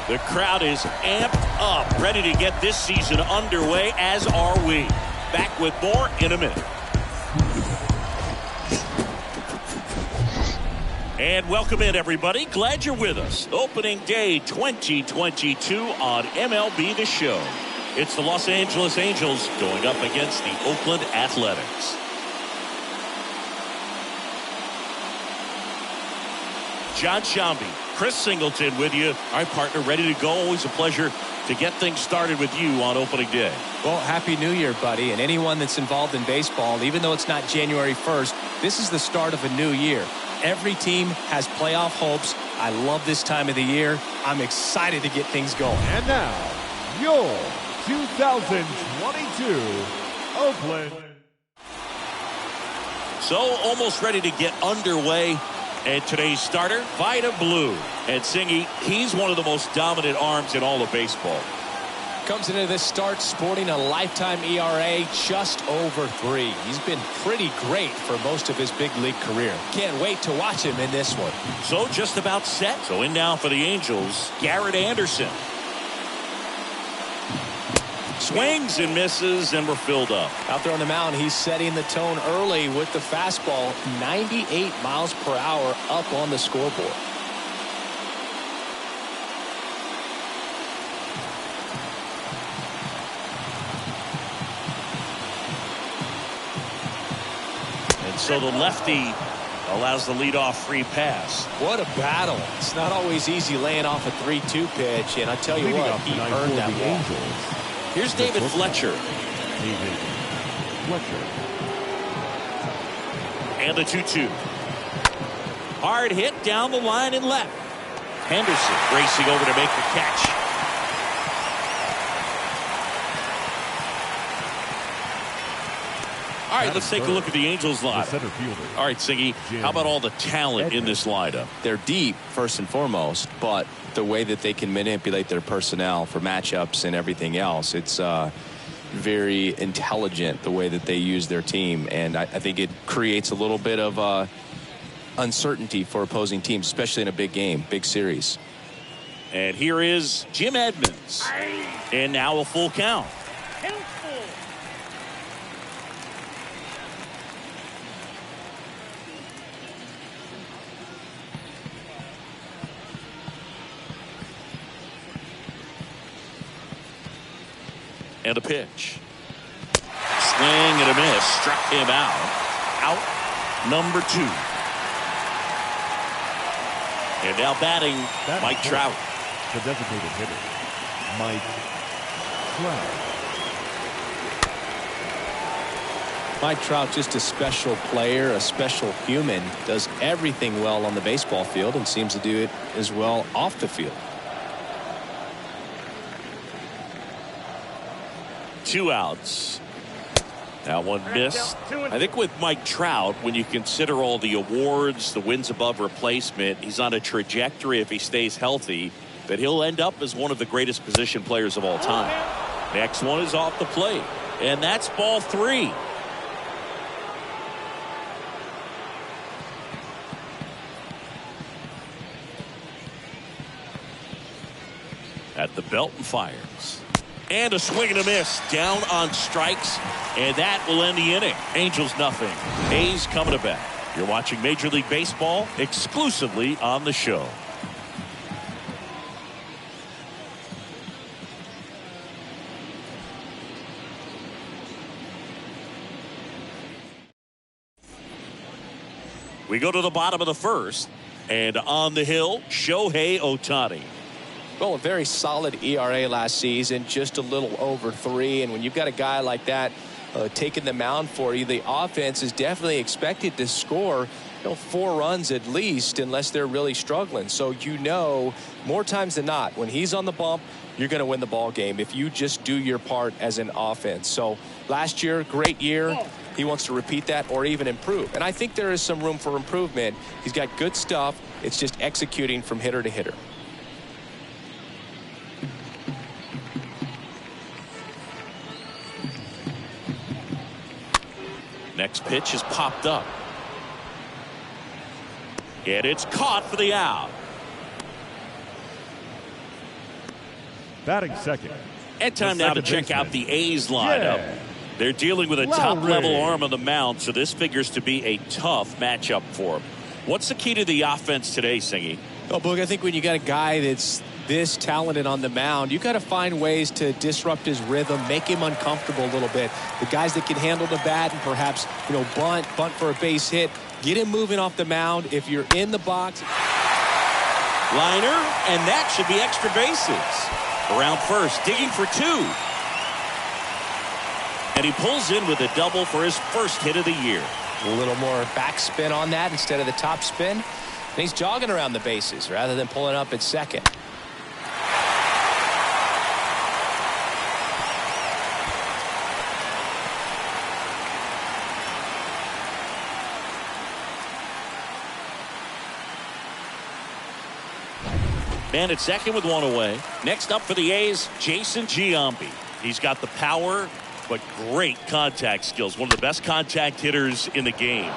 The crowd is amped up, ready to get this season underway, as are we. Back with more in a minute. And welcome in, everybody. Glad you're with us. Opening day 2022 on MLB The Show. It's the Los Angeles Angels going up against the Oakland Athletics. John Shambi, Chris Singleton with you. All right, partner, ready to go. Always a pleasure to get things started with you on opening day. Well, Happy New Year, buddy. And anyone that's involved in baseball, even though it's not January 1st, this is the start of a new year. Every team has playoff hopes. I love this time of the year. I'm excited to get things going. And now, your 2022 Oakland. So almost ready to get underway. And today's starter, Vida Blue. And Singy, he's one of the most dominant arms in all of baseball. Comes into this start sporting a lifetime ERA just over 3. He's been pretty great for most of his big league career. Can't wait to watch him in this one. So just about set. So in now for the Angels, Garrett Anderson. Swings and misses, and we're filled up. Out there on the mound, he's setting the tone early with the fastball. 98 miles per hour up on the scoreboard. And so the lefty allows the leadoff free pass. What a battle. It's not always easy laying off a 3-2 pitch, and I tell you what, he earned that ball. Here's David Fletcher. And the 2-2. Hard hit down the line and left. Henderson racing over to make the catch. All right, let's take a look at the Angels lineup. All right, Siggy, how about all the talent in this lineup? They're deep, first and foremost, but the way that they can manipulate their personnel for matchups and everything else, it's very intelligent the way that they use their team, and I think it creates a little bit of uncertainty for opposing teams, especially in a big game, big series. And here is Jim Edmonds, and now a full count. And a pitch. Swing and a miss. Struck him out. Out number 2. And now batting, Mike Trout. The designated hitter, Mike Trout. Mike Trout, just a special player, a special human, does everything well on the baseball field and seems to do it as well off the field. 2 outs. That one missed. I think with Mike Trout, when you consider all the awards, the wins above replacement, he's on a trajectory, if he stays healthy, that he'll end up as one of the greatest position players of all time. Next one is off the plate. And that's ball 3. At the belt and fires. And a swing and a miss down on strikes, and that will end the inning. Angels nothing. A's coming to bat. You're watching Major League Baseball exclusively on the show. We go to the bottom of the first, and on the hill, Shohei Ohtani. Well, a very solid ERA last season, just a little over 3. And when you've got a guy like that taking the mound for you, the offense is definitely expected to score 4 runs at least, unless they're really struggling. So more times than not, when he's on the bump, you're going to win the ball game if you just do your part as an offense. So last year, great year. He wants to repeat that or even improve. And I think there is some room for improvement. He's got good stuff. It's just executing from hitter to hitter. Next pitch is popped up. And it's caught for the out. Batting second. And time now to check out the A's lineup. Yeah. They're dealing with a Lowry. top-level arm on the mound, so this figures to be a tough matchup for them. What's the key to the offense today, Singy? Oh, Boog, I think when you got a guy that's this talented on the mound, you got to find ways to disrupt his rhythm, make him uncomfortable a little bit. The guys that can handle the bat and perhaps, bunt for a base hit, get him moving off the mound. If you're in the box. Liner, and that should be extra bases. Around first, digging for 2. And he pulls in with a double for his first hit of the year. A little more backspin on that instead of the top spin. And he's jogging around the bases rather than pulling up at second. Man at second with 1 away. Next up for the A's, Jason Giambi. He's got the power, but great contact skills. One of the best contact hitters in the game.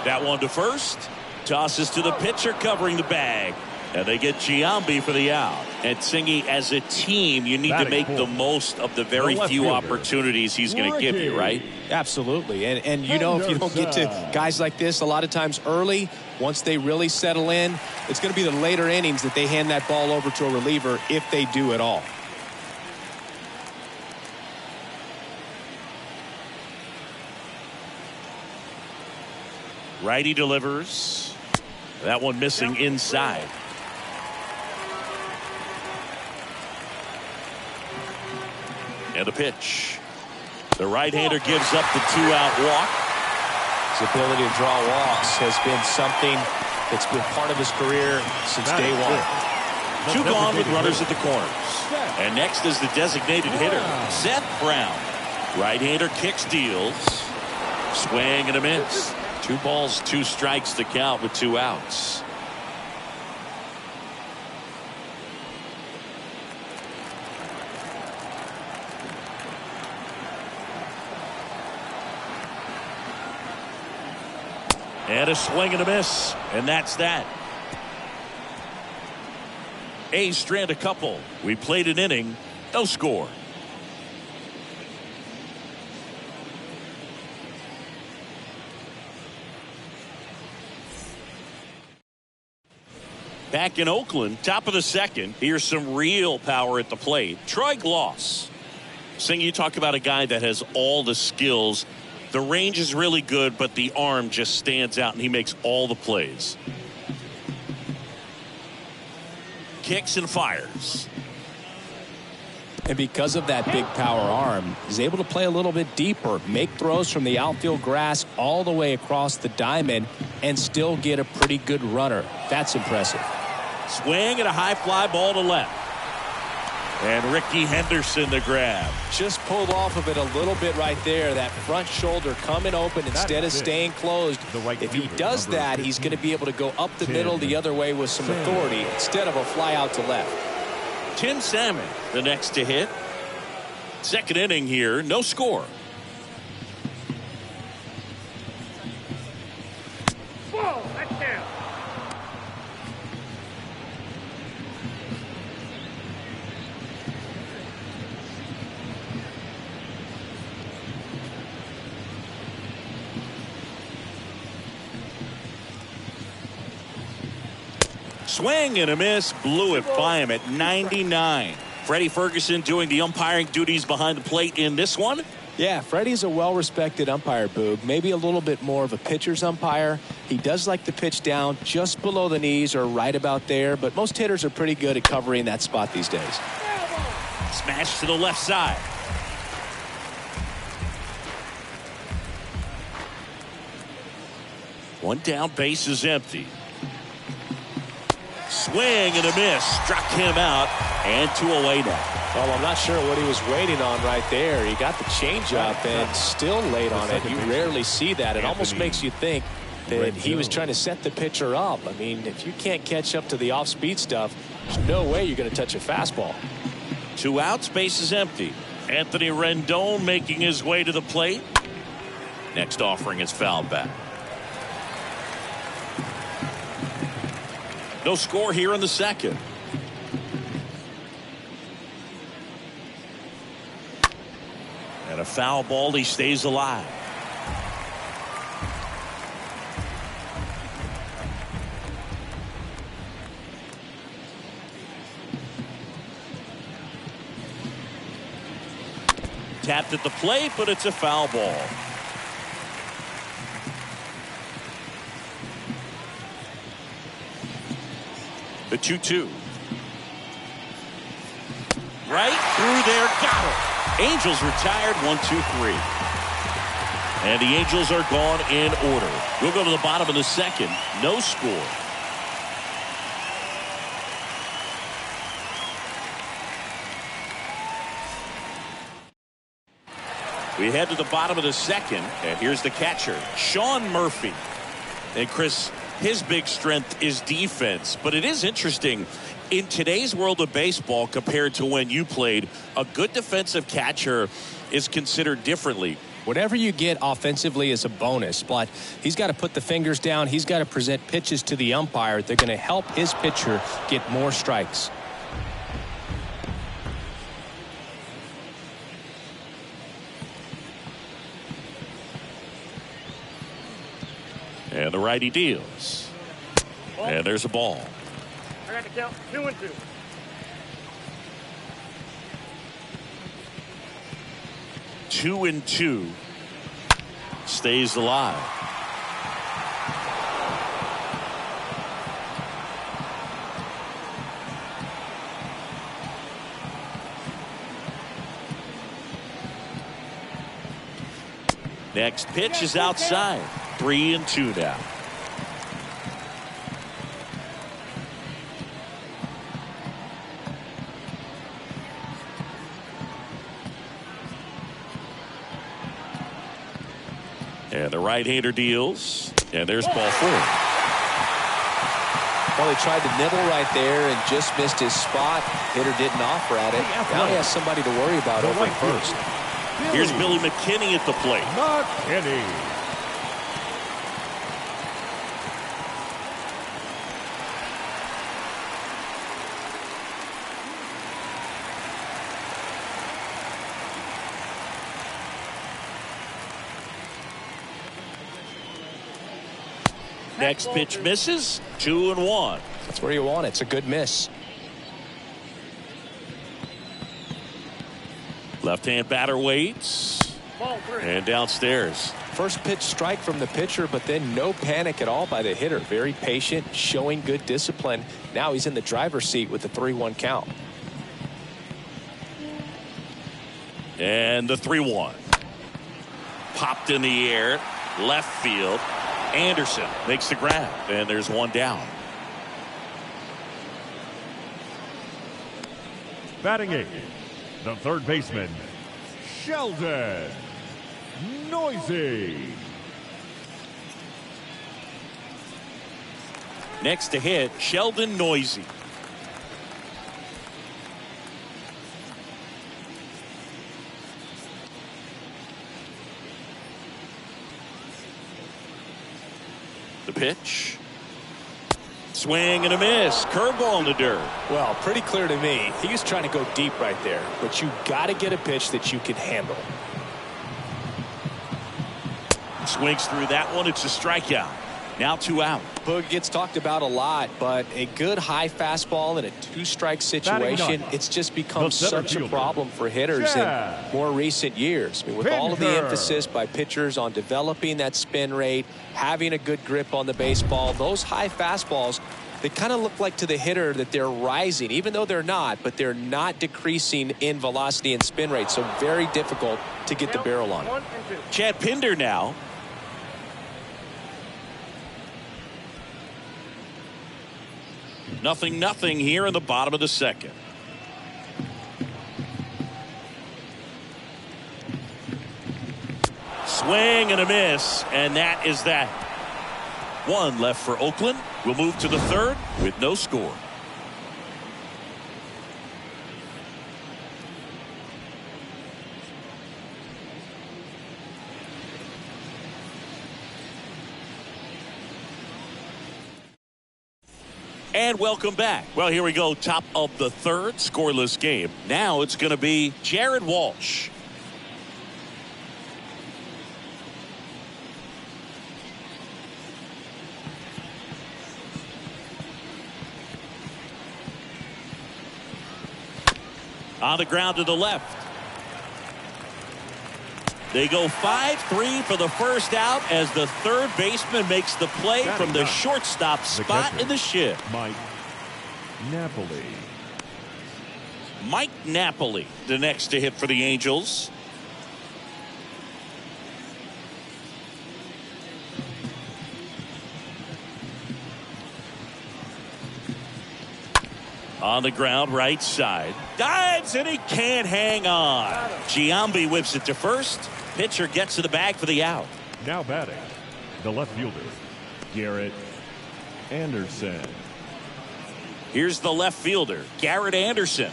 That one to first. Tosses to the pitcher covering the bag. And they get Giambi for the out. And Singy, as a team, you need to make the most of the very few opportunities he's going to give you, right? Absolutely. And if you don't get to guys like this a lot of times early, once they really settle in, it's going to be the later innings that they hand that ball over to a reliever if they do at all. Righty delivers. That one missing inside. And a pitch. The right-hander gives up the 2-out walk. His ability to draw walks has been something that's been part of his career since day one. 2 gone with runners at the corners. And next is the designated hitter, Seth Brown. Right-hander kicks, deals. Swing and a miss. 2 balls, 2 strikes to count with 2 outs. And a swing and a miss. And that's that. A's strand a couple. We played an inning. No score. Back in Oakland, top of the second. Here's some real power at the plate. Troy Gloss. Sing, you talk about a guy that has all the skills. The range is really good, but the arm just stands out, and he makes all the plays. Kicks and fires. And because of that big power arm, he's able to play a little bit deeper, make throws from the outfield grass all the way across the diamond, and still get a pretty good runner. That's impressive. Swing and a high fly ball to left. And Ricky Henderson the grab. Just pulled off of it a little bit right there. That front shoulder coming open instead of staying closed. If he does that, he's going to be able to go up the middle the other way with some authority instead of a fly out to left. Tim Salmon, the next to hit. Second inning here, no score. Whoa, that's down. Swing and a miss, blew it by him at 99. Freddie Ferguson doing the umpiring duties behind the plate in this one. Yeah, Freddie's a well-respected umpire, Boog. Maybe a little bit more of a pitcher's umpire. He does like to pitch down just below the knees or right about there, but most hitters are pretty good at covering that spot these days. Smash to the left side. One down, base is empty. Swing and a miss, struck him out, and 2 away now. Well, I'm not sure what he was waiting on right there. He got the changeup and still late on it. You rarely see that. It almost makes you think that he was trying to set the pitcher up. I mean, if you can't catch up to the off-speed stuff, there's no way you're going to touch a fastball. 2 outs, base is empty. Anthony Rendon making his way to the plate. Next offering is fouled back. No score here in the second. And a foul ball. He stays alive. Tapped at the plate, but it's a foul ball. The 2-2. Right through there. Got it. Angels retired. 1-2-3. And the Angels are gone in order. We'll go to the bottom of the second. No score. We head to the bottom of the second, and here's the catcher, Sean Murphy. And Chris, his big strength is defense, but it is interesting in today's world of baseball compared to when you played. A good defensive catcher is considered differently. Whatever you get offensively is a bonus, but he's got to put the fingers down. He's got to present pitches to the umpire. They're going to help his pitcher get more strikes. And the righty deals. And there's a ball. I got to count 2-2. Two and two. Stays alive. Next pitch is outside. 3-2 now. And the right-hander deals. And there's ball 4. Well, he tried to nibble right there and just missed his spot. Hitter didn't offer at it. Now he has somebody to worry about over at first. Here's Billy McKinney at the plate. McKinney. Next pitch misses. 2-1. That's where you want it. It's a good miss. Left-hand batter waits. Ball 3. And downstairs. First pitch strike from the pitcher, but then no panic at all by the hitter. Very patient, showing good discipline. Now he's in the driver's seat with the 3-1 count. And the 3-1. Popped in the air. Left field. Anderson makes the grab. And there's one down. Batting 8, the third baseman, Sheldon Noisy. Next to hit, Sheldon Noisy. The pitch. Swing and a miss. Curveball in the dirt. Well, pretty clear to me. He was trying to go deep right there, but you got to get a pitch that you can handle. Swings through that one. It's a strikeout. Now 2 out. Boog gets talked about a lot, but a good high fastball in a 2-strike situation, it's just become such a problem for hitters in more recent years. I mean, with all of the emphasis by pitchers on developing that spin rate, having a good grip on the baseball, those high fastballs, they kind of look like to the hitter that they're rising, even though they're not, but they're not decreasing in velocity and spin rate. So very difficult to get the barrel on. 1-2. Chad Pinder now. Nothing here in the bottom of the second. Swing and a miss, and that is that. One left for Oakland. We'll move to the third with no score. And welcome back. Well, here we go. Top of the third, scoreless game. Now it's going to be Jared Walsh. On the ground to the left. They go 5-3 for the first out as the third baseman makes the play from the shortstop spot in the shift. Mike Napoli. Mike Napoli, the next to hit for the Angels. On the ground, right side. Dives, and he can't hang on. Giambi whips it to first. Pitcher gets to the bag for the out. Now batting, the left fielder, Garrett Anderson. Here's the left fielder, Garrett Anderson.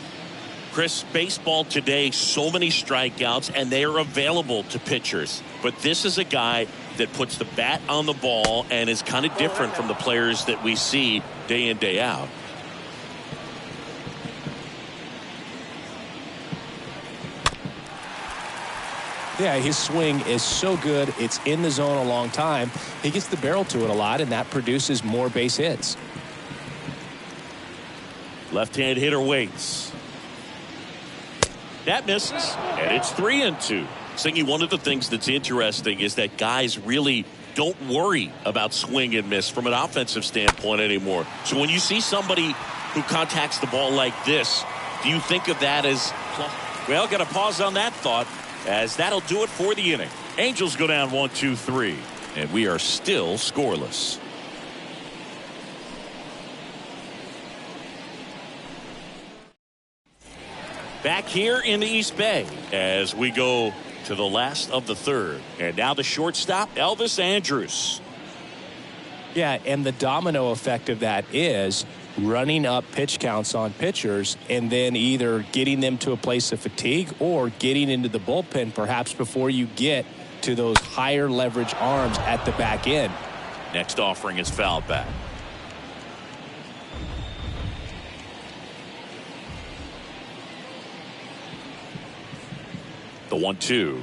Chris, baseball today, so many strikeouts, and they are available to pitchers. But this is a guy that puts the bat on the ball and is kind of different from the players that we see day in, day out. Yeah, his swing is so good. It's in the zone a long time. He gets the barrel to it a lot, and that produces more base hits. Left-hand hitter waits. That misses, and it's 3-2. Singy, one of the things that's interesting is that guys really don't worry about swing and miss from an offensive standpoint anymore. So when you see somebody who contacts the ball like this, do you think of that as, well, got to pause on that thought, as that'll do it for the inning. Angels go down 1-2-3, and we are still scoreless. Back here in the East Bay as we go to the last of the third. And now the shortstop, Elvis Andrus. Yeah, and the domino effect of that is running up pitch counts on pitchers and then either getting them to a place of fatigue or getting into the bullpen perhaps before you get to those higher leverage arms at the back end. Next offering is foul back. The 1-2.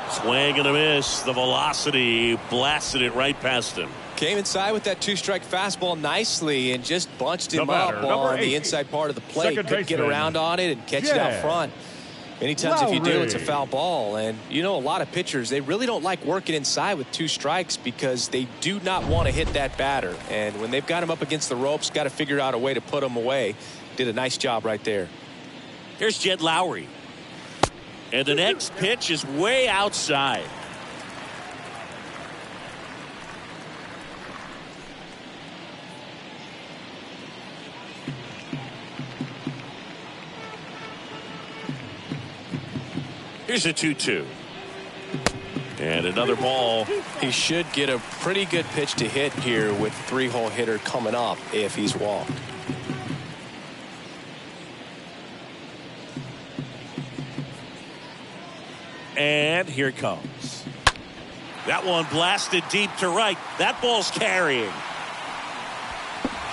Swing and a miss. The velocity blasted it right past him. Came inside with that two-strike fastball nicely and just bunched him up on the inside part of the plate. Could get around on it and catch it out front. Many times if you do, it's a foul ball. And you know, a lot of pitchers, they really don't like working inside with two strikes because they do not want to hit that batter. And when they've got him up against the ropes, got to figure out a way to put him away. Did a nice job right there. Here's Jed Lowry. And the next pitch is way outside. Here's a 2-2. And another ball. He should get a pretty good pitch to hit here with three-hole hitter coming up if he's walked. And here it comes. That one blasted deep to right. That ball's carrying.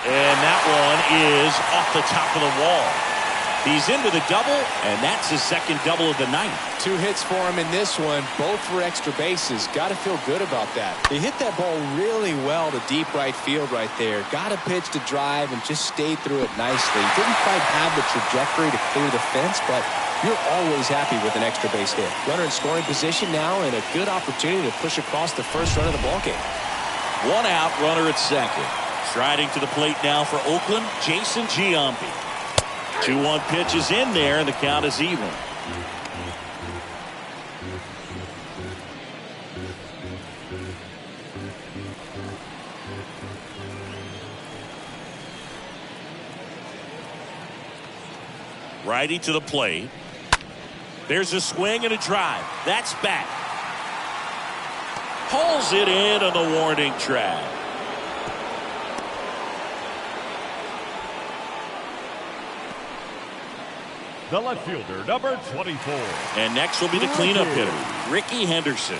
And that one is off the top of the wall. He's in with a double, and that's his second double of the night. 2 hits for him in this one, both for extra bases. Got to feel good about that. He hit that ball really well to deep right field right there. Got a pitch to drive and just stayed through it nicely. Didn't quite have the trajectory to clear the fence, but you're always happy with an extra base hit. Runner in scoring position now and a good opportunity to push across the first run of the ballgame. 1 out, runner at second. Striding to the plate now for Oakland, Jason Giambi. 2-1 pitch is in there, and the count is even. Righty to the plate. There's a swing and a drive. That's back. Pulls it in on the warning track. The left fielder, number 24. And next will be the cleanup hitter, Ricky Henderson.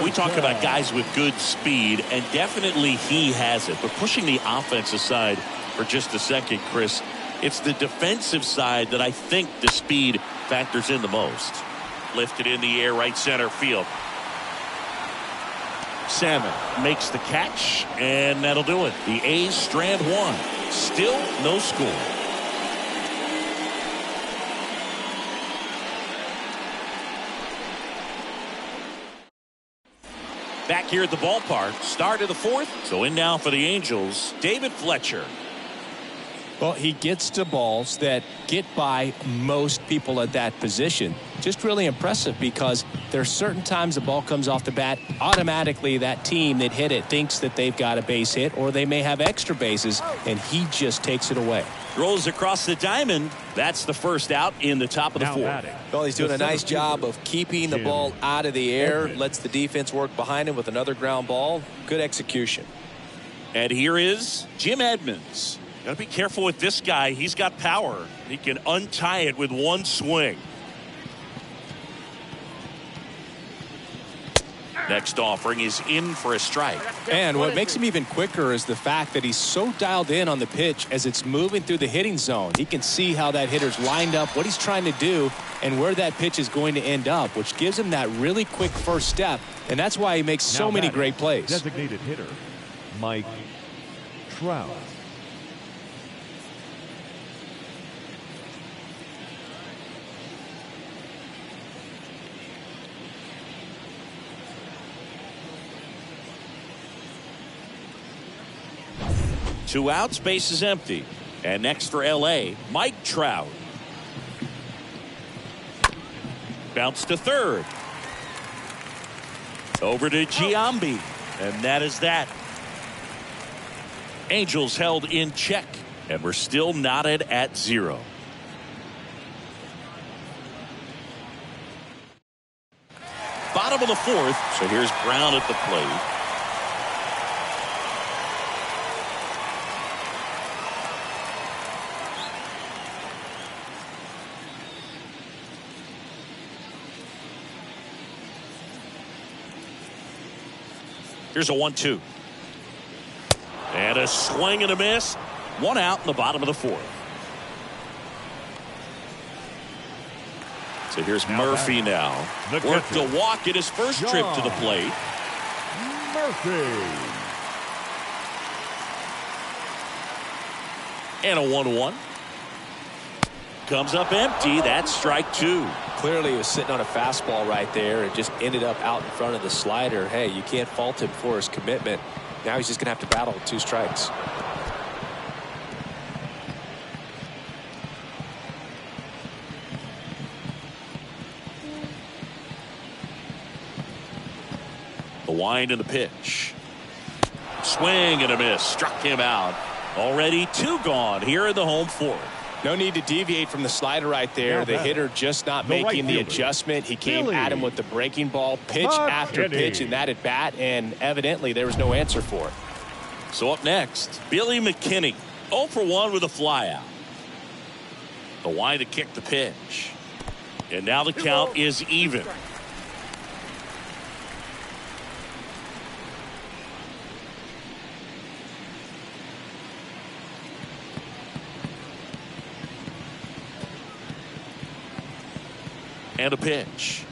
We talk about guys with good speed, and definitely he has it. But pushing the offense aside for just a second, Chris, it's the defensive side that I think the speed factors in the most. Lifted in the air, right center field. Salmon makes the catch, and that'll do it. The A's strand one. Still no score. Back here at the ballpark, start of the fourth. So in now for the Angels, David Fletcher. Well, he gets to balls that get by most people at that position. Just really impressive because there are certain times the ball comes off the bat, automatically that team that hit it thinks that they've got a base hit or they may have extra bases, and he just takes it away. Throws across the diamond. That's the first out in the top of the fourth. Well, he's doing a nice job of keeping the ball out of the air, lets the defense work behind him with another ground ball. Good execution. And here is Jim Edmonds. Got to be careful with this guy. He's got power. He can untie it with one swing. Next offering is in for a strike. And what makes him even quicker is the fact that he's so dialed in on the pitch as it's moving through the hitting zone. He can see how that hitter's lined up, what he's trying to do, and where that pitch is going to end up, which gives him that really quick first step. And that's why he makes so many great plays. Designated hitter, Mike Trout. Two outs, base is empty. And next for L.A., Mike Trout. Bounce to third. Over to Giambi. And that is that. Angels held in check. And we're still knotted at 0. Bottom of the fourth. So here's Brown at the plate. Here's a 1-2. And a swing and a miss. One out in the bottom of the fourth. So here's Murphy now. Worked a walk in his first trip to the plate. Murphy. And a 1-1. Comes up empty. That's strike 2. Clearly he was sitting on a fastball right there and just ended up out in front of the slider. Hey, you can't fault him for his commitment. Now he's just going to have to battle with 2 strikes. The wind and the pitch. Swing and a miss. Struck him out. Already 2 gone here in the home fourth. No need to deviate from the slider right there. The hitter just not making the adjustment. He came at him with the breaking ball, pitch after pitch in that at bat, and evidently there was no answer for it. So up next, Billy McKinney, 0 for 1 with a flyout. The wind to kick the pitch. And now the count is even. And a pitch.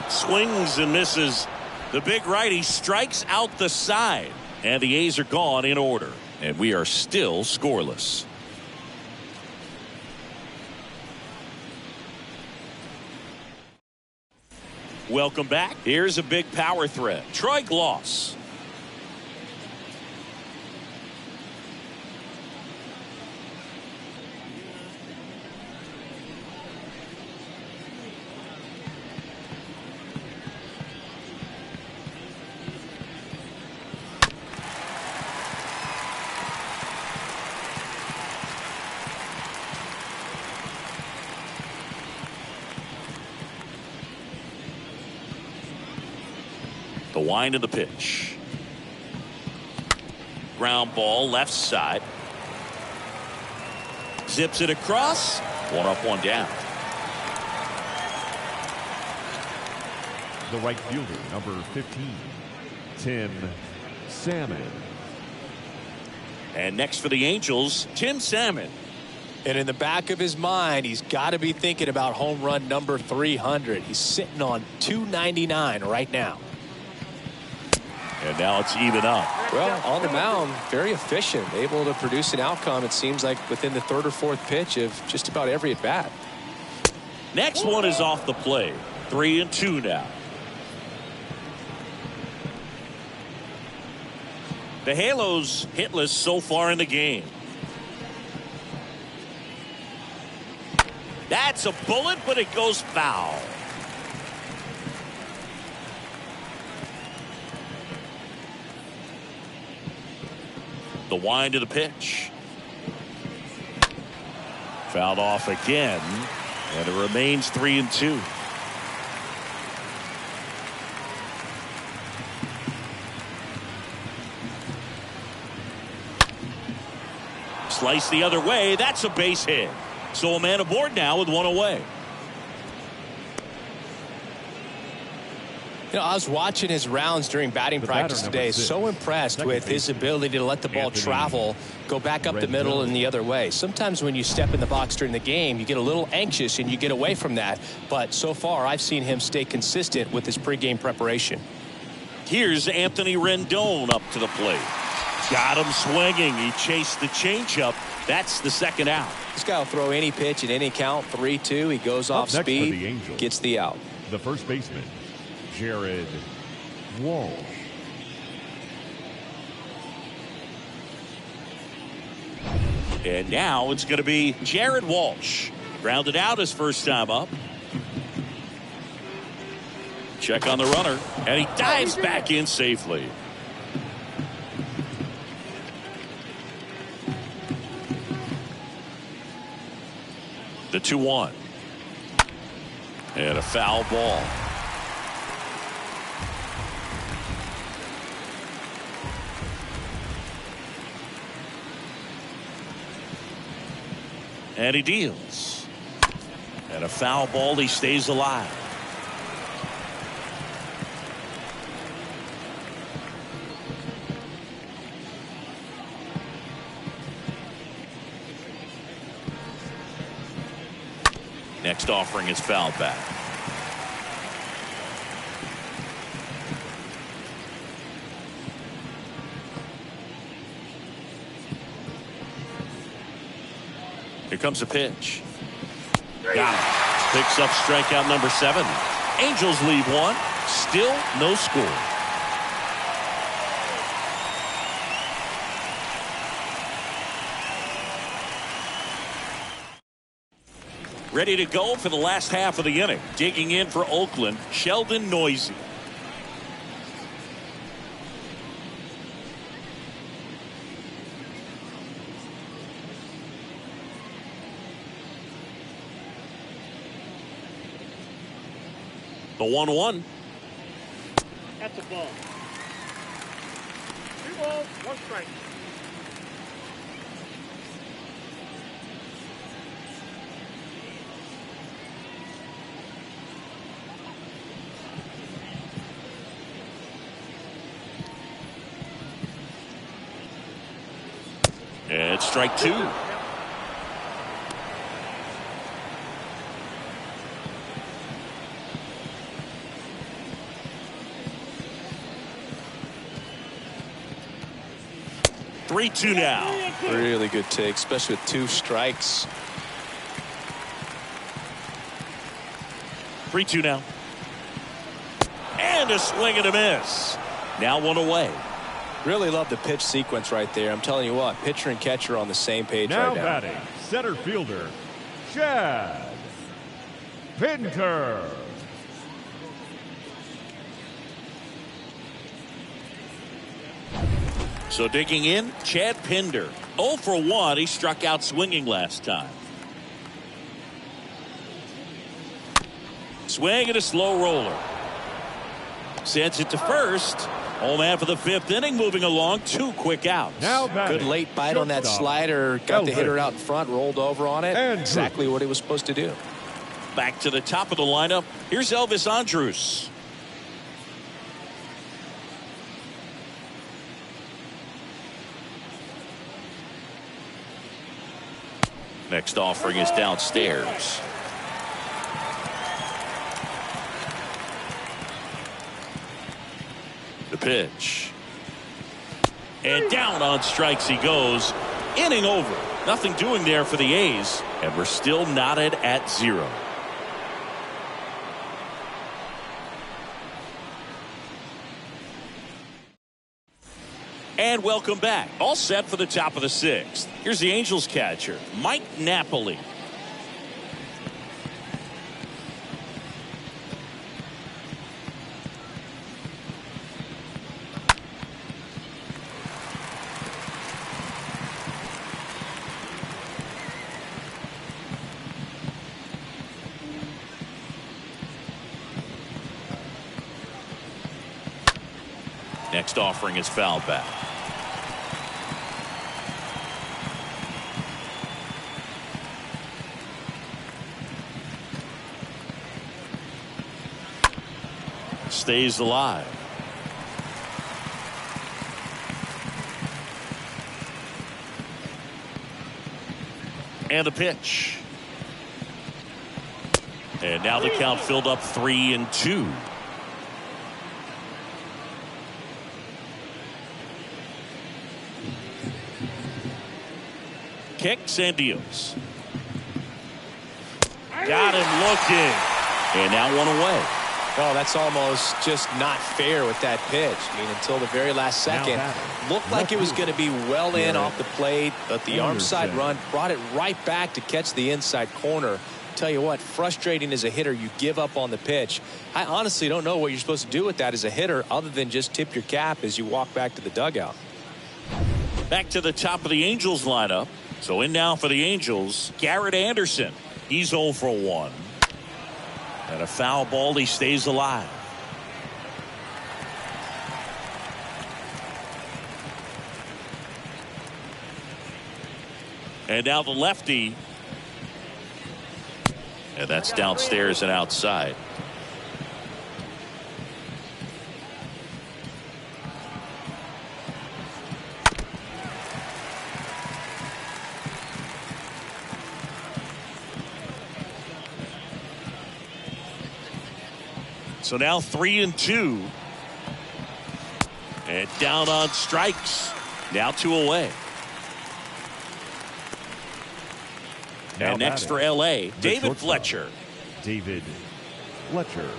Swings and misses. The big righty strikes out the side. And the A's are gone in order. And we are still scoreless. Welcome back. Here's a big power threat. Troy Gloss. The wind of the pitch. Ground ball left side. Zips it across. 1 up, 1 down. The right fielder, number 15, Tim Salmon. And next for the Angels, Tim Salmon. And in the back of his mind, he's got to be thinking about home run number 300. He's sitting on 299 right now. And now it's even up. Well, on the mound, very efficient, able to produce an outcome, it seems like, within the 3rd or 4th pitch of just about every at bat. Next one is off the plate. 3-2 now. The Halos hitless so far in the game. That's a bullet, but it goes foul. The wind of the pitch. Fouled off again, and it remains 3-2. Slice the other way. That's a base hit. So a man aboard now with one away. You know, I was watching his rounds during batting practice today. So impressed with his ability to let the ball travel, go back up the middle and the other way. Sometimes when you step in the box during the game, you get a little anxious and you get away from that. But so far, I've seen him stay consistent with his pregame preparation. Here's Anthony Rendon up to the plate. Got him swinging. He chased the changeup. That's the second out. This guy will throw any pitch at any count. 3-2. He goes off speed, gets the out. The first baseman, Jared Walsh. And now it's going to be Jared Walsh. Grounded out his first time up. Check on the runner, and he dives back in safely. The 2-1. And a foul ball. And he deals. And a foul ball. He stays alive. Next offering is fouled back. Here comes a pitch. Got it. Picks up strikeout number 7. Angels leave one. Still no score. Ready to go for the last half of the inning. Digging in for Oakland, Sheldon Noisy. The 1-1. That's a ball. 2 balls, 1 strike. And it's strike 2. Three-two now. Really good take, especially with 2 strikes. 3-2 now. And a swing and a miss. Now 1 away. Really love the pitch sequence right there. I'm telling you what, pitcher and catcher on the same page Now right now. batting, center fielder, Chad Pinter. So digging in, Chad Pinder. 0 for 1. He struck out swinging last time. Swing and a slow roller. Sends it to first. Home man for the 5th inning, moving along. 2 quick outs. Now batting, good late bite on that slider. Got the hitter out in front, rolled over on it. Exactly what he was supposed to do. Back to the top of the lineup. Here's Elvis Andrus. Next offering is downstairs. The pitch. And down on strikes he goes. Inning over. Nothing doing there for the A's. And we're still knotted at 0. And welcome back. All set for the top of the 6th. Here's the Angels catcher, Mike Napoli. Next offering is fouled back. Stays alive. And a pitch. And now the count filled up 3-2. Kicks and deals. Got him looking. And now one away. Well, that's almost just not fair with that pitch. I mean, until the very last second, looked like it was going to be well in off the plate, but the arm side run brought it right back to catch the inside corner. Tell you what, frustrating as a hitter, you give up on the pitch. I honestly don't know what you're supposed to do with that as a hitter other than just tip your cap as you walk back to the dugout. Back to the top of the Angels lineup. So in now for the Angels, Garrett Anderson. He's 0 for 1. And a foul ball, he stays alive. And now the lefty. And that's downstairs and outside. So now 3-2. And down on strikes. Now 2 away. Now and next for LA, David Fletcher. David Fletcher.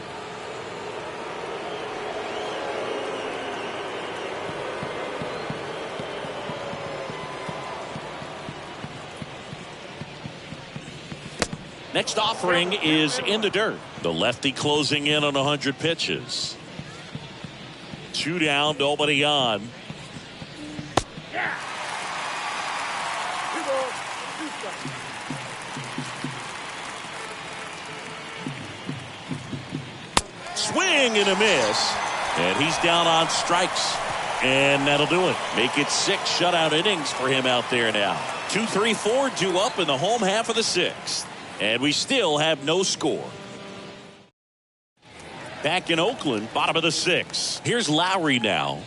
Next offering is in the dirt. The lefty closing in on 100 pitches. 2 down, nobody on. Swing and a miss. And he's down on strikes. And that'll do it. Make it 6 shutout innings for him out there now. 2, 3, 4 due up in the home half of the 6th. And we still have no score. Back in Oakland, bottom of the 6th. Here's Lowry now.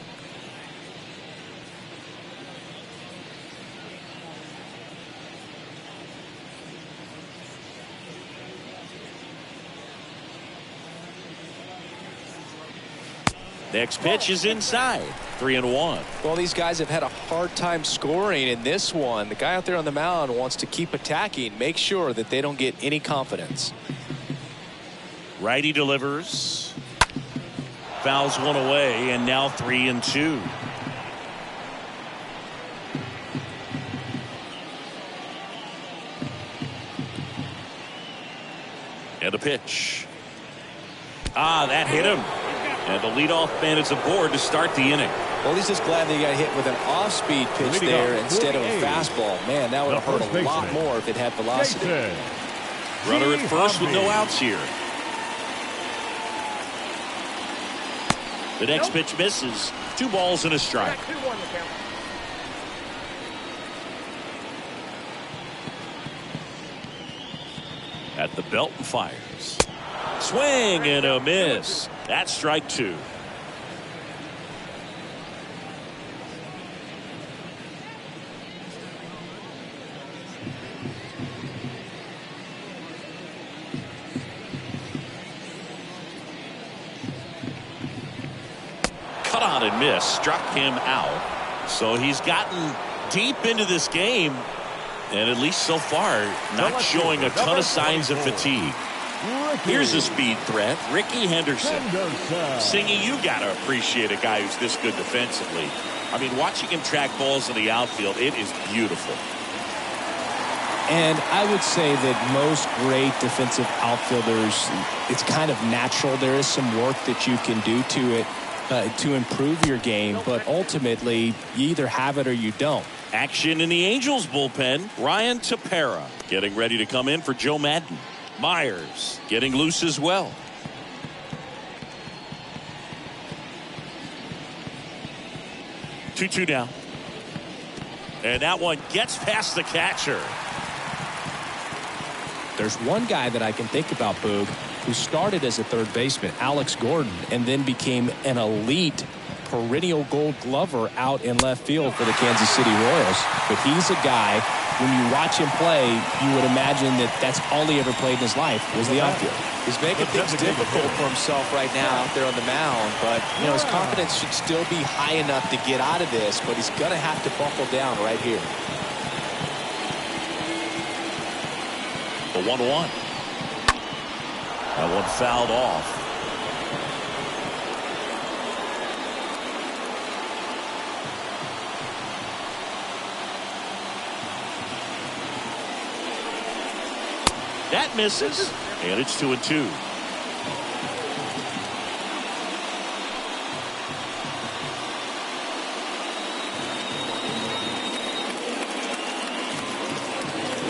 Next pitch is inside. 3-1. Well, these guys have had a hard time scoring in this one. The guy out there on the mound wants to keep attacking, make sure that they don't get any confidence. Righty delivers. Fouls one away, and now 3-2. And a pitch. That hit him. And the leadoff man is aboard to start the inning. Well, he's just glad that he got hit with an off-speed pitch there instead of a fastball. Man, that would have hurt a lot more if it had velocity. Runner at first with no outs here. The next pitch misses. 2 balls and a strike. At the belt and fires. Swing and a miss. That's strike 2. Cut on and miss. Struck him out. So he's gotten deep into this game. And at least so far, not showing a ton of signs of fatigue. Here's a speed threat, Ricky Henderson. Singy, you got to appreciate a guy who's this good defensively. I mean, watching him track balls in the outfield, it is beautiful. And I would say that most great defensive outfielders, it's kind of natural. There is some work that you can do to it to improve your game, but ultimately you either have it or you don't. Action in the Angels bullpen. Ryan Tepera getting ready to come in for Joe Madden. Myers getting loose as well. Two down. And that one gets past the catcher. There's one guy that I can think about, Boog, who started as a third baseman, Alex Gordon, and then became an elite perennial gold glover out in left field for the Kansas City Royals. But he's a guy, when you watch him play, you would imagine that that's all he ever played in his life was the outfield. He's making things difficult for himself right now out there on the mound, but you know his confidence should still be high enough to get out of this, but he's going to have to buckle down right here. The 1-1. That one fouled off. That misses, and it's 2-2.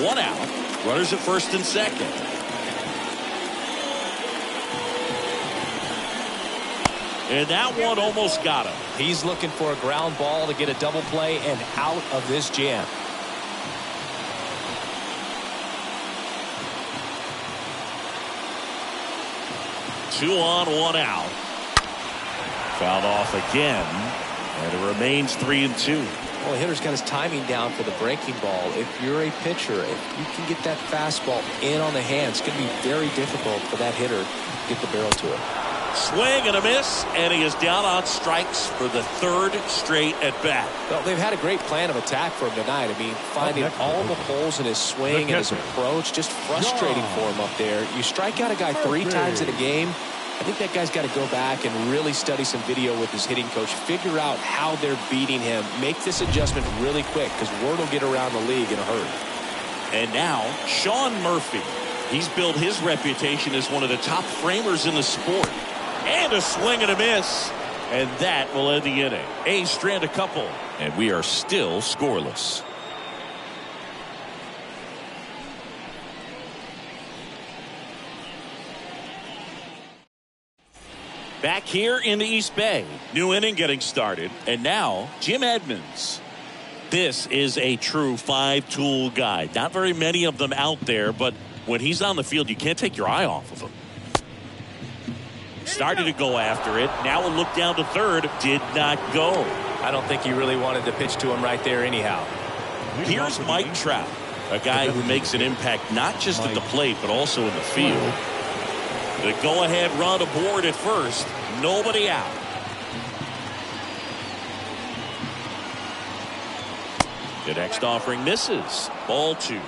One out. Runners at first and second. And that one almost got him. He's looking for a ground ball to get a double play and out of this jam. Two on, one out. Fouled off again, and it remains 3-2. Well, the hitter's got his timing down for the breaking ball. If you're a pitcher, if you can get that fastball in on the hand, it's going to be very difficult for that hitter to get the barrel to it. Swing and a miss, and he is down on strikes for the third straight at bat. Well, they've had a great plan of attack for him tonight. I mean, finding all the holes in his swing and his approach, just frustrating for him up there. You strike out a guy 3 times in a game, I think that guy's got to go back and really study some video with his hitting coach, figure out how they're beating him, make this adjustment really quick, because word will get around the league in a hurry. And now, Sean Murphy. He's built his reputation as one of the top framers in the sport. And a swing and a miss. And that will end the inning. A's strand a couple. And we are still scoreless. Back here in the East Bay. New inning getting started. And now, Jim Edmonds. This is a true 5-tool guy. Not very many of them out there, but when he's on the field, you can't take your eye off of him. Started to go after it. Now a look down to third. Did not go. I don't think he really wanted to pitch to him right there anyhow. Here's Mike Trout, a guy who makes an impact not just at the plate, but also in the field. The go-ahead run aboard at first. Nobody out. The next offering misses. Ball 2.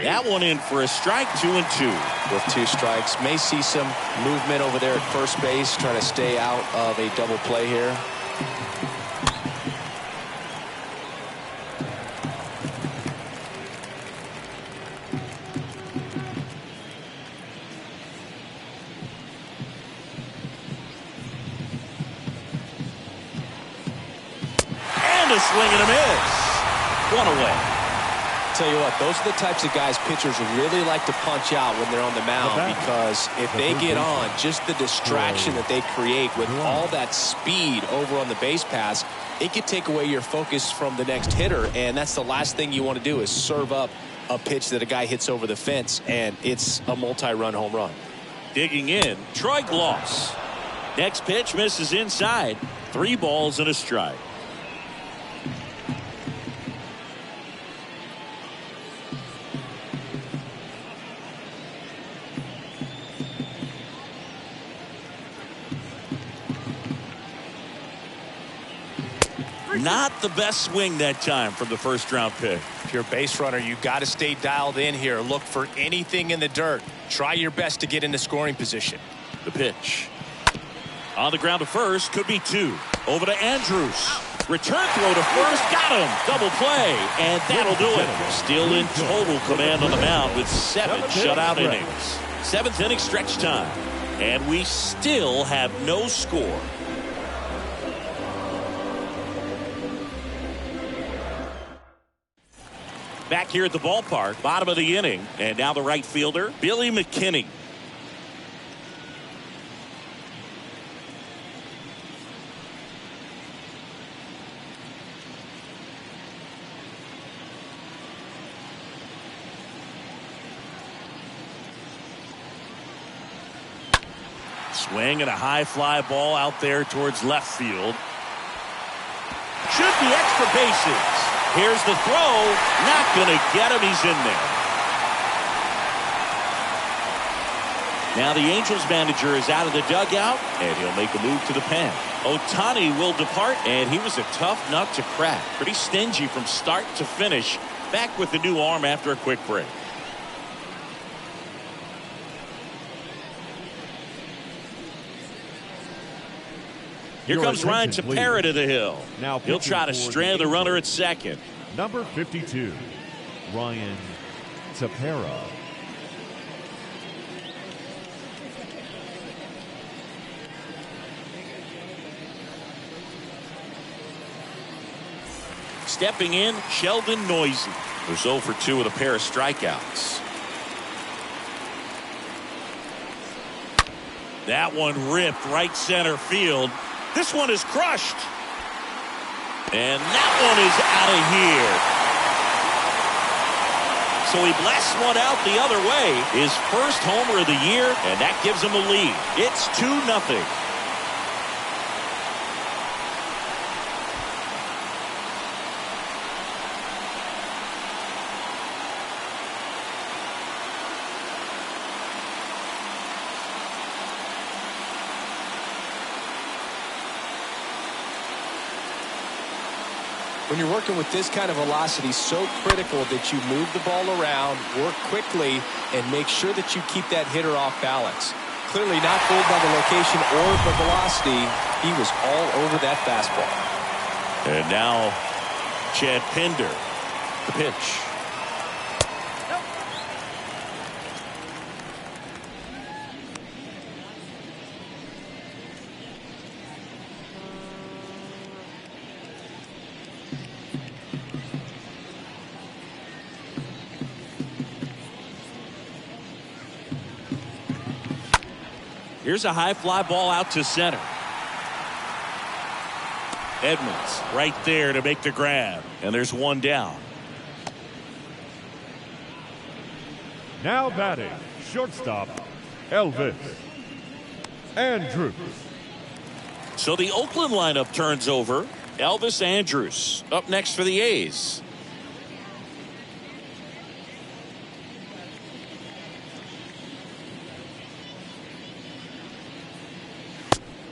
That one in for a strike. 2-2. With 2 strikes, may see some movement over there at first base, trying to stay out of a double play here. And a swing and a miss. One away. Tell you what, those are the types of guys pitchers really like to punch out when they're on the mound, because if they get on, just the distraction that they create with all that speed over on the base pass, it could take away your focus from the next hitter, and that's the last thing you want to do is serve up a pitch that a guy hits over the fence, and it's a multi-run home run. Digging in, Troy Gloss. Next pitch misses inside. 3 balls and a strike. Not the best swing that time from the first-round pick. If you're a base runner, you got to stay dialed in here. Look for anything in the dirt. Try your best to get into scoring position. The pitch. On the ground to first, could be two. Over to Andrews. Return throw to first, got him. Double play, and that'll do it. Still in total command on the mound with 7 shutout innings. 7th inning stretch time, and we still have no score. Back here at the ballpark, bottom of the inning, and now the right fielder, Billy McKinney. Swing and a high fly ball out there towards left field. Should be extra bases. Here's the throw. Not going to get him. He's in there. Now the Angels manager is out of the dugout, and he'll make a move to the pen. Ohtani will depart, and he was a tough nut to crack. Pretty stingy from start to finish. Back with the new arm after a quick break. Here comes Ryan Tepera to the hill. Now he'll try to strand the runner at second. Number 52, Ryan Tepera. Stepping in, Sheldon Noisy, who's 0 for 2 with a pair of strikeouts. That one ripped right center field. This one is crushed. And that one is out of here. So he blasts one out the other way. His first homer of the year, and that gives him a lead. It's 2-0. When you're working with this kind of velocity, so critical that you move the ball around, work quickly, and make sure that you keep that hitter off balance. Clearly not fooled by the location or the velocity. He was all over that fastball. And now Chad Pinder, the pitch. Here's a high fly ball out to center. Edmonds right there to make the grab. And there's one down. Now batting, shortstop, Elvis Andrus. So the Oakland lineup turns over. Elvis Andrus up next for the A's.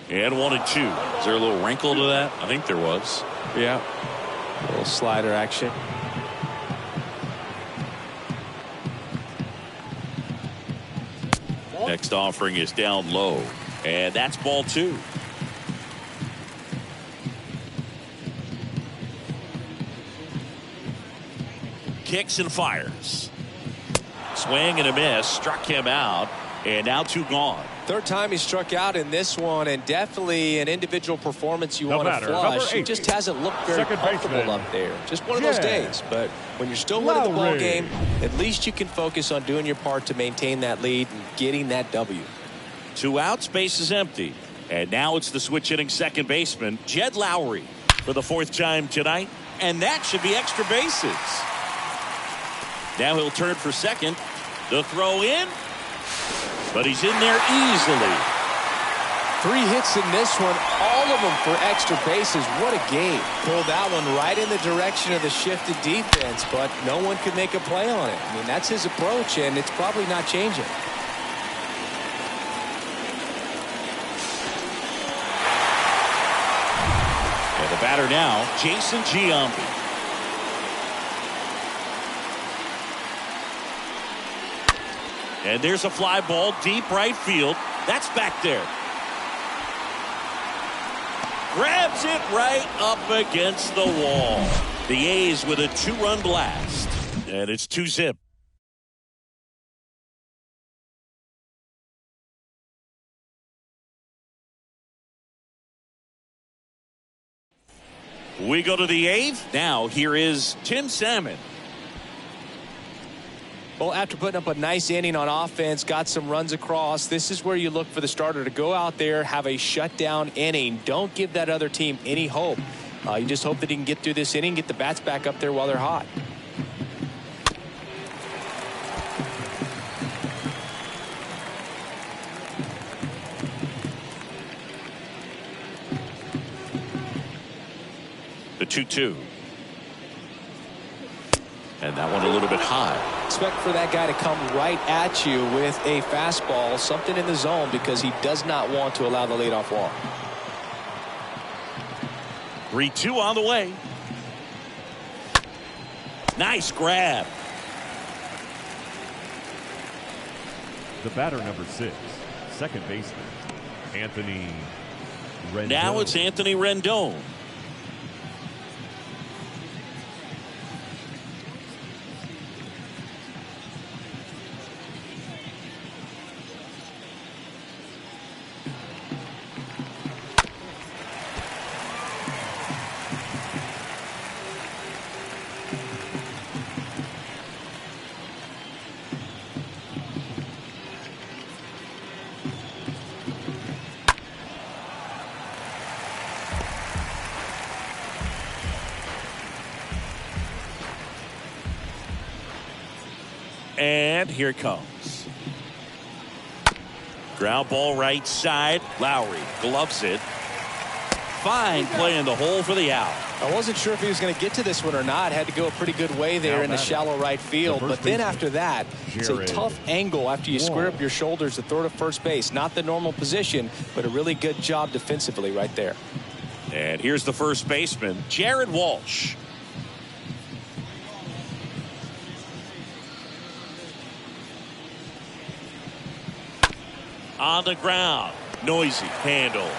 And 1-2. Is there a little wrinkle to that? I think there was. Yeah. A little slider action. Next offering is down low. And that's ball 2. Kicks and fires. Swing and a miss. Struck him out. And now 2 gone. Third time he struck out in this one, and definitely an individual performance you want to flush. He just hasn't looked very comfortable up there. Just one of those days. But when you're still winning the ball game, at least you can focus on doing your part to maintain that lead and getting that W. 2 outs, base is empty. And now it's the switch hitting second baseman, Jed Lowry, for the 4th time tonight. And that should be extra bases. Now he'll turn for second. The throw in. But he's in there easily. 3 hits in this one, all of them for extra bases. What a game. Pulled that one right in the direction of the shifted defense, but no one could make a play on it. I mean, that's his approach, and it's probably not changing. And a batter now, Jason Giambi. And there's a fly ball deep right field. That's back there. Grabs it right up against the wall. The A's with a 2-run blast. And it's 2-zip. We go to the 8th. Now here is Tim Salmon. Well, after putting up a nice inning on offense, got some runs across, this is where you look for the starter to go out there, have a shutdown inning. Don't give that other team any hope. You just hope that he can get through this inning, get the bats back up there while they're hot. The 2-2. And that one a little bit high. Expect for that guy to come right at you with a fastball, something in the zone, because he does not want to allow the leadoff walk. 3-2 on the way. Nice grab. The batter, number 6, second baseman, Anthony Rendon. Now it's Anthony Rendon. And here it comes. Ground ball right side. Lowry gloves it. Fine play in the hole for the out. I wasn't sure if he was going to get to this one or not. Had to go a pretty good way there in the shallow right field. But then after that, it's a tough angle after you square up your shoulders to throw to first base. Not the normal position, but a really good job defensively right there. And here's the first baseman, Jared Walsh. On the ground, Noisy handles.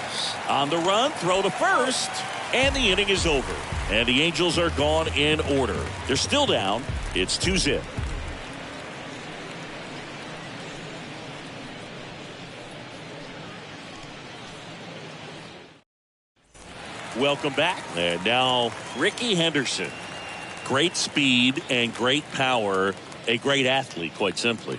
On the run, throw to first, and the inning is over. And the Angels are gone in order. They're still down. It's 2-zip. Welcome back. And now Ricky Henderson. Great speed and great power. A great athlete, quite simply.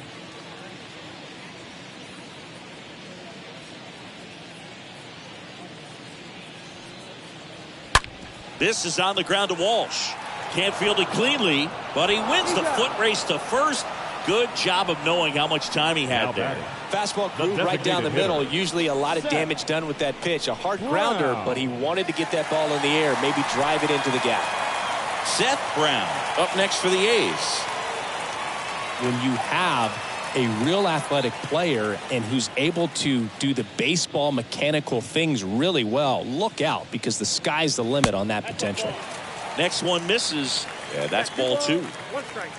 This is on the ground to Walsh. Can't field it cleanly, but he wins the foot race to first. Good job of knowing how much time he had there. Fastball grew right down the middle. Usually a lot of damage done with that pitch. A hard grounder, but he wanted to get that ball in the air, maybe drive it into the gap. Seth Brown up next for the A's. When you have a real athletic player and who's able to do the baseball mechanical things really well, look out, because the sky's the limit on that potential. Next one misses. Yeah, that's ball 2. 1 strike.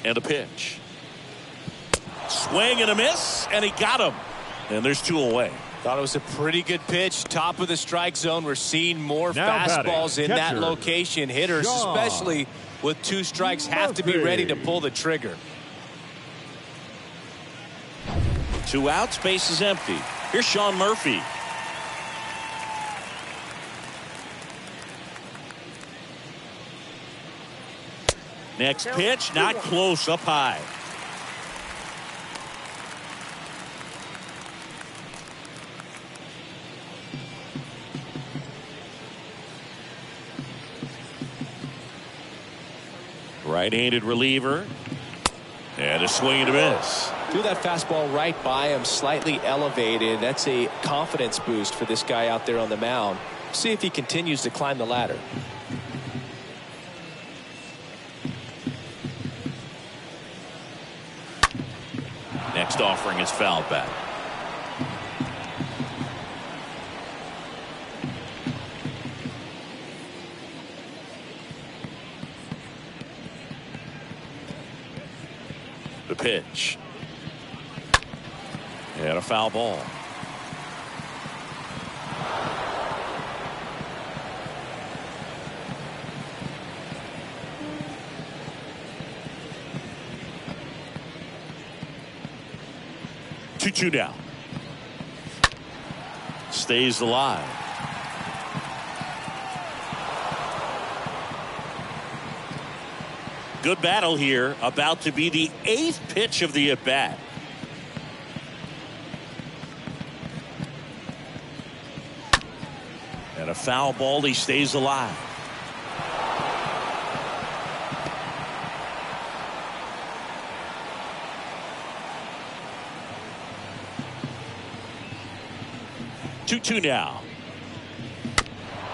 And a pitch. Swing and a miss, and he got him. And there's 2 away. Thought it was a pretty good pitch. Top of the strike zone. We're seeing more Now fastballs batting, in that catcher, location. Hitters, Sean especially with 2 strikes, have to be ready to pull the trigger. 2 outs, base is empty. Here's Sean Murphy. Next pitch, not close, up high. Right-handed reliever. And a swing and a miss. Threw that fastball right by him, slightly elevated. That's a confidence boost for this guy out there on the mound. See if he continues to climb the ladder. Next offering is fouled back. The pitch. And a foul ball. Two down. Stays alive. Good battle here. About to be the 8th pitch of the at-bat. And a foul ball. He stays alive. Two now.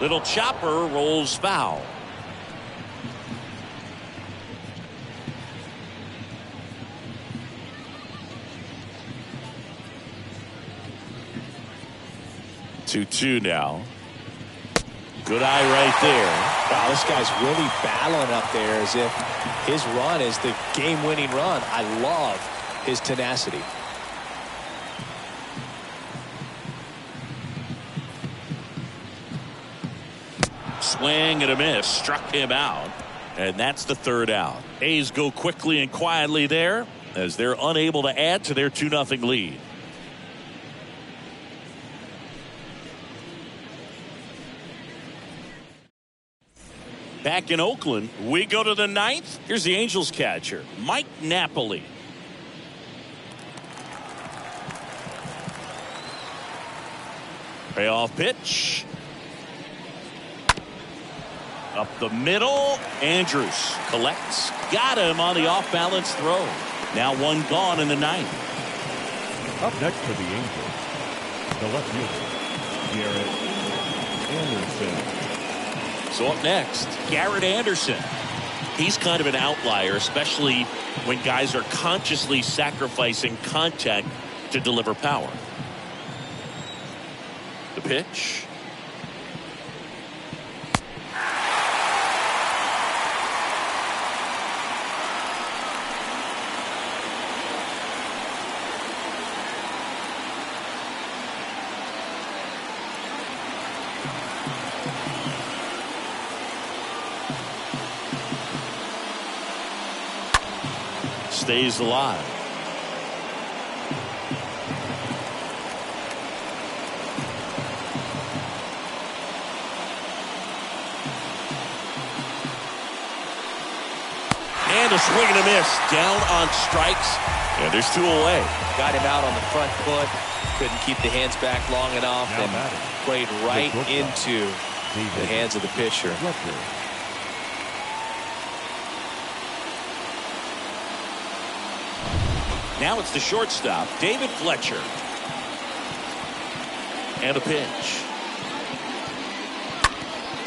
Little chopper rolls foul. Two now. Good eye right there. Wow, this guy's really battling up there as if his run is the game-winning run. I love his tenacity. Swing and a miss. Struck him out. And that's the 3rd out. A's go quickly and quietly there as they're unable to add to their 2-0 lead. Back in Oakland, we go to the 9th. Here's the Angels catcher, Mike Napoli. Payoff pitch. Up the middle. Andrews collects. Got him on the off-balance throw. Now one gone in the 9th. Up next for the Angels, the left fielder, Garrett Anderson. So up next, Garrett Anderson. He's kind of an outlier, especially when guys are consciously sacrificing contact to deliver power. The pitch. Stays alive. And a swing and a miss. Down on strikes. And there's 2 away. Got him out on the front foot. Couldn't keep the hands back long enough and played right into the hands of the pitcher. Now it's the shortstop, David Fletcher. And a pitch.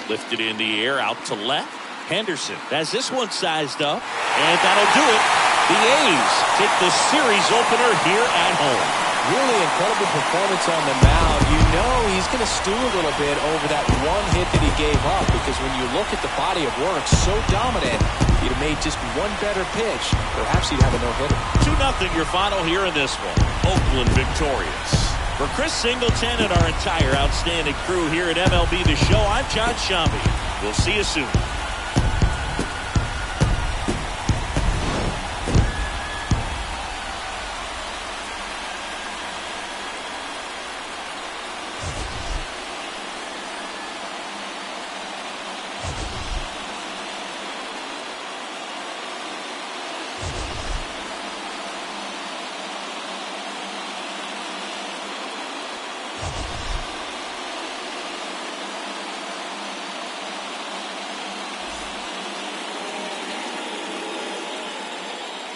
Lifted in the air, out to left. Henderson has this one sized up. And that'll do it. The A's take the series opener here at home. Really incredible performance on the mound. You know he's going to stew a little bit over that one hit that he gave up, because when you look at the body of work, so dominant, he'd have made just one better pitch. Perhaps he'd have a no-hitter. 2-0 your final here in this one. Oakland victorious. For Chris Singleton and our entire outstanding crew here at MLB The Show, I'm John Shambi. We'll see you soon.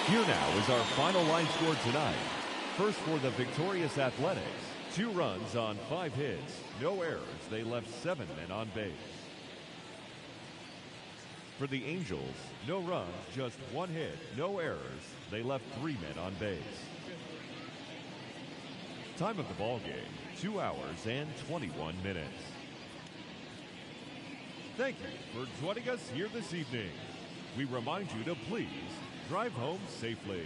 Here now is our final line score tonight. First for the victorious Athletics, 2 runs on 5 hits, no errors. They left 7 men on base. For the Angels, no runs, just 1 hit, no errors. They left 3 men on base. Time of the ball game, 2 hours and 21 minutes. Thank you for joining us here this evening. We remind you to please drive home safely.